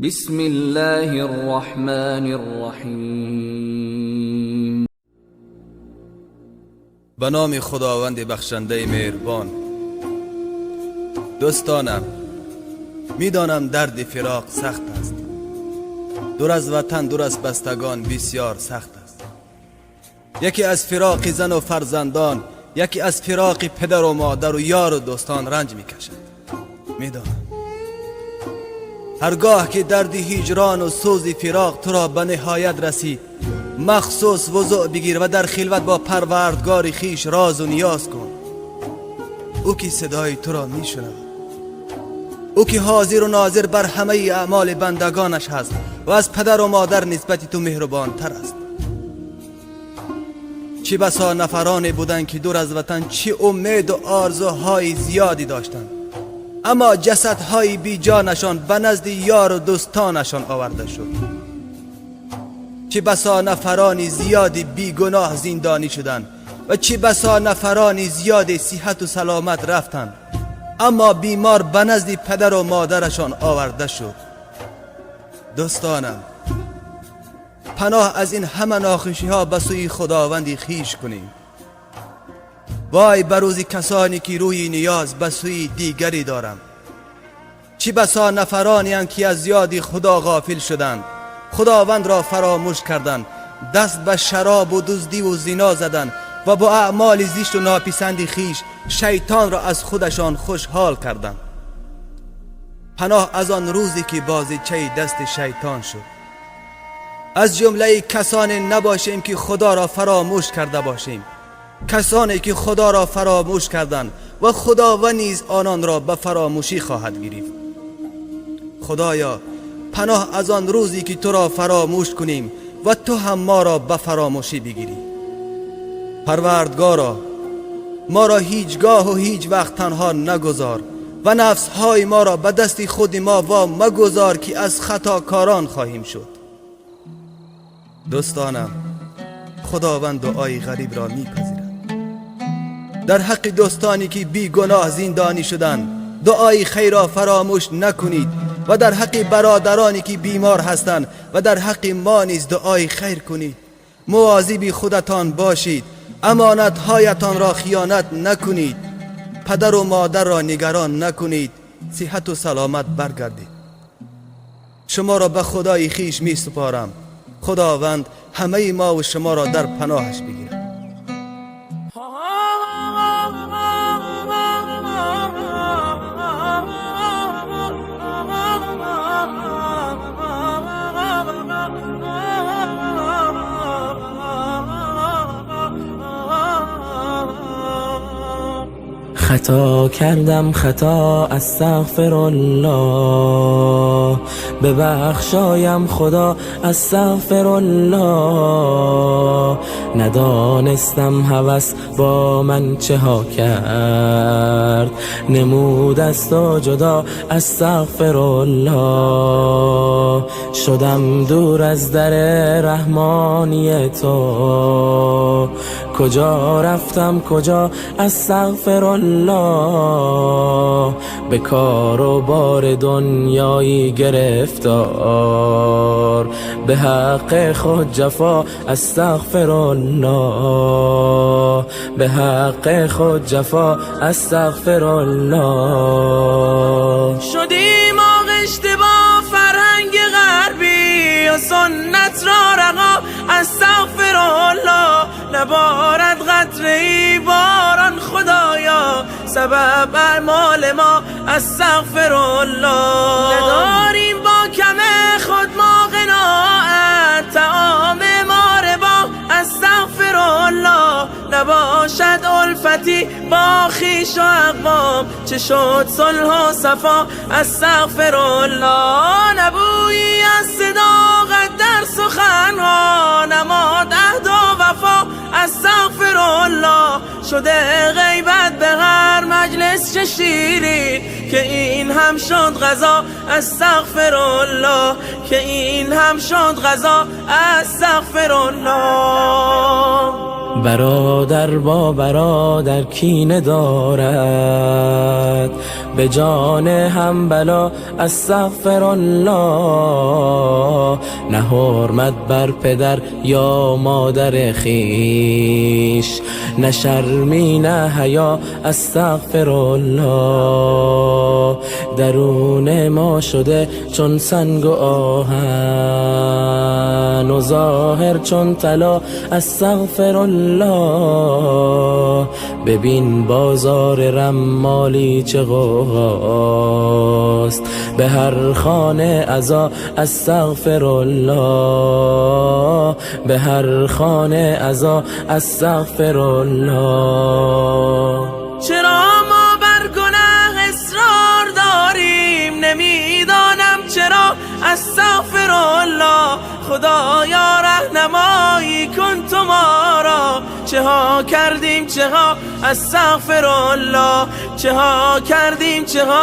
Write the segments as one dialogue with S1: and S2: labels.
S1: بسم الله الرحمن الرحیم.
S2: به نام خداوند بخشنده مهربان. دوستانم، میدانم درد فراق سخت است. دور از وطن، دور از بستگان بسیار سخت است. یکی از فراق زن و فرزندان، یکی از فراق پدر و مادر و یار و دوستان رنج میکشد. میدانم هرگاه که درد هجران و سوز فراق تو را به نهایت رسید، مخصوص وضوع بگیر و در خلوت با پروردگار خیش راز و نیاز کن. او که صدای تو را میشنود، او که حاضر و ناظر بر همه اعمال بندگانش هست و از پدر و مادر نسبت تو مهربان تر است. چه بسا نفرانی بودند که دور از وطن چه امید و آرزوهای زیادی داشتند، اما جسدهای بی جانشان به نزد یار و دوستانشان آورده شد. چه بسا نفرانی زیادی بی گناه زندانی شدند و چه بسا نفرانی زیادی صحت و سلامت رفتند، اما بیمار به نزد پدر و مادرشان آورده شد. دوستانم، پناه از این همه ناخوشی ها به سوی خداوند خیش کنیم. وای بر روز کسانی که روی نیاز به سوی دیگری دارند. چه بسا نفرانی اند که از یاد خدا غافل شدند، خداوند را فراموش کردند، دست به شراب و دزدی و زنا زدند و با اعمال زشت و ناپسند خیش شیطان را از خودشان خوشحال کردند. پناه از آن روزی که بازیچه دست شیطان شد. از جمله کسانی نباشیم که خدا را فراموش کرده باشیم، کسانی که خدا را فراموش کردند و خداوند نیز آنان را به فراموشی خواهد گرفت. خدایا، پناه از آن روزی که تو را فراموش کنیم و تو هم ما را به فراموشی بگیری. پروردگارا، ما را هیچگاه و هیچ وقت تنها نگذار و نفسهای ما را به دست خود ما وا مگذار که از خطاکاران خواهیم شد. دوستانم، خداوند دعای غریب را میپذیرد. در حق دوستانی که بی گناه زندانی شدند دعای خیر را فراموش نکنید و در حق برادرانی که بیمار هستند و در حق ما نیز دعای خیر کنید. مواظب خودتان باشید، امانتهایتان را خیانت نکنید، پدر و مادر را نگران نکنید، صحت و سلامت برگردید. شما را به خدای خیش می سپارم. خداوند همه ما و شما را در پناهش بگیرد.
S3: خطا کردم خطا، استغفر الله، ببخشایم خدا، استغفر الله. ندانستم هوس با من چه ها کرد، نمود از تو جدا، استغفر الله. شدم دور از در رحمانی تو، کجا رفتم کجا، استغفر الله. به کار و بار دنیایی گرفتار، به حق خود جفا، استغفر الله. به حق خود جفا، استغفر الله.
S4: شدیم آغشته با فرهنگ غربی و سنت را رقاب، استغفر الله. نبارد قطره‌ای باران خدایا، سبب اعمال ما، استغفر الله. نداریم با کم خود ما قناعت، طعام ما ربا، استغفر الله. نباشد الفتی با خویش و اقوام، چه شد صلح و صفا، استغفر الله. نبویی از صداقت در سخنها، نماد عهد و وفا، استغفر الله. شده غیبت به هر مجلس چه شیرین، که این هم شد غذا، استغفر الله. که این هم شد غذا، استغفر الله.
S3: برادر با برادر کینه دارد، به جان هم بلا استغفر الله. نه حرمت بر پدر یا مادر خیش، نه شرمی نه حیا استغفر الله. درون ما شده چون سنگ و آهن و ظاهر چون طلا استغفر الله. ببین بازار رمالی چه غوغاست، به هر خانه عزا استغفر الله. به هر خانه عزا استغفر الله.
S4: چرا ما بر گناه اصرار داریم، نمیدانم چرا استغفر الله. خدایا رهنمایی کن تو ما را، چه ها کردیم چه ها استغفر الله. چه ها کردیم چه ها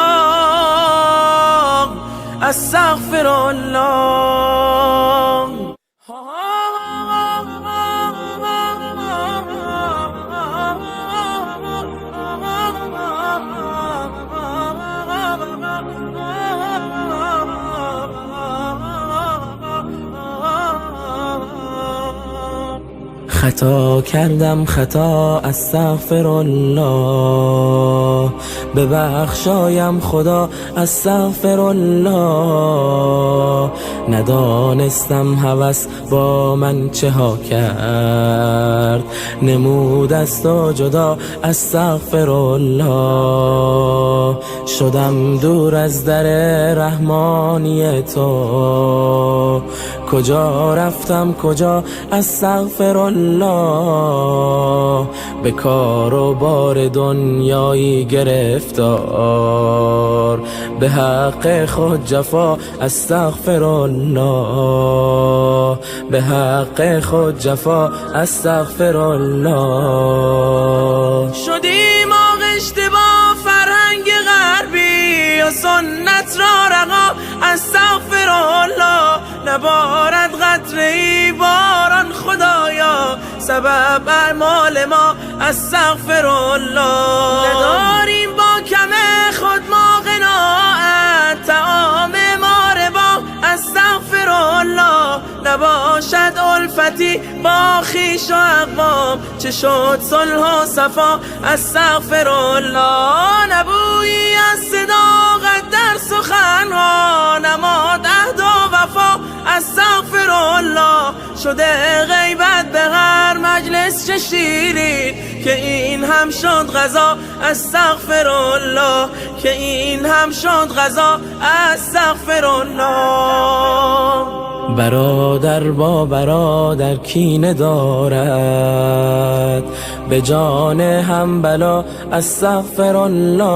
S4: استغفر الله.
S3: خطا کردم خطا استغفر الله. ببخشایم خدا استغفر الله. ندانستم هوس با من چه ها کرد، نمود از تو جدا استغفر الله. شدم دور از در رحمانی تو، کجا رفتم کجا استغفر الله. به کار و بار دنیایی گرفتار، به حق خود جفا استغفر الله. به حق خود جفا استغفر الله.
S4: شدیم آغشته با فرهنگ غربی و سنت را رها استغفر الله. نبارد قطره‌ای باران خدایا، سبب اعمال ما استغفر الله. نداریم با کم خود ما قناعت، طعام ما ربا استغفر الله. نباشد الفتی با خویش و اقوام، چه شد صلح و صفا استغفر الله. نبویی از صداقت در سخنها، نماد عهد و وفا استغفر الله. شده غیبت به هر مجلس چه شیرین، که این هم شد غذا استغفر الله. که این هم شد غذا استغفر الله.
S3: برادر با برادر کینه دارد، به جان هم بلا استغفر الله.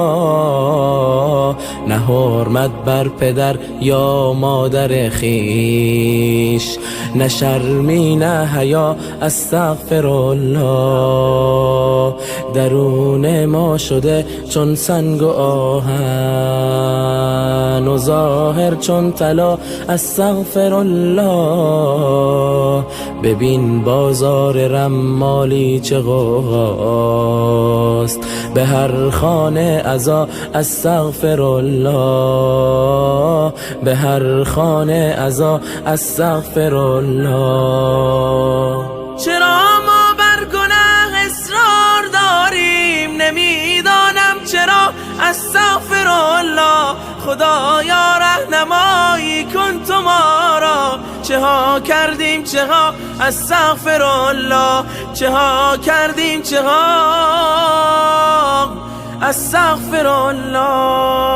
S3: نه حرمت بر پدر یا مادر خیش، نه شرمی نه حیا استغفر الله. درون ما شده چون سنگ و آهن و ظاهر چون طلا استغفر الله. ببین بازار رمالی چه غوغاست، به هر خانه عزا استغفر الله. به هر خانه عزا استغفر الله.
S4: چرا ما بر گناه اصرار داریم، نمیدانم چرا استغفر الله. خدایا رهنمایی کن تو ما را، چه ها کردیم چه ها استغفر الله. چه ها کردیم چه ها استغفر الله.